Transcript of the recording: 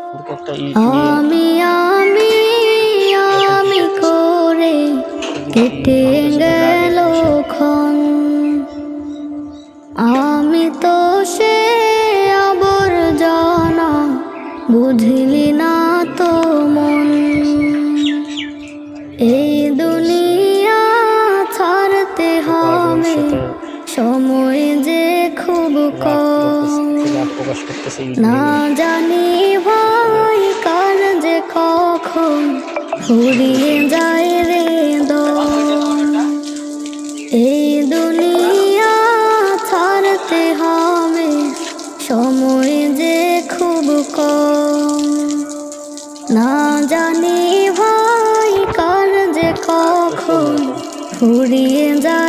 একটা ইট নিয়ে আমি আমি আমি করে কেটে গেল ক্ষণ, আমি তো সে আবর্জনা, বুঝলি না তো মন। এই দুনিয়া ছাড়তে হবে, সময় যে খুব কম। প্রকাশ করতেছে না জানি ভাই কার যে কখন ফুরিয়ে যায় রে দম। এই দুনিয়া ছাড়তে হবে, সময় যে খুব কম। না জানি ভাই কার যে কখন ফুরিয়ে যায়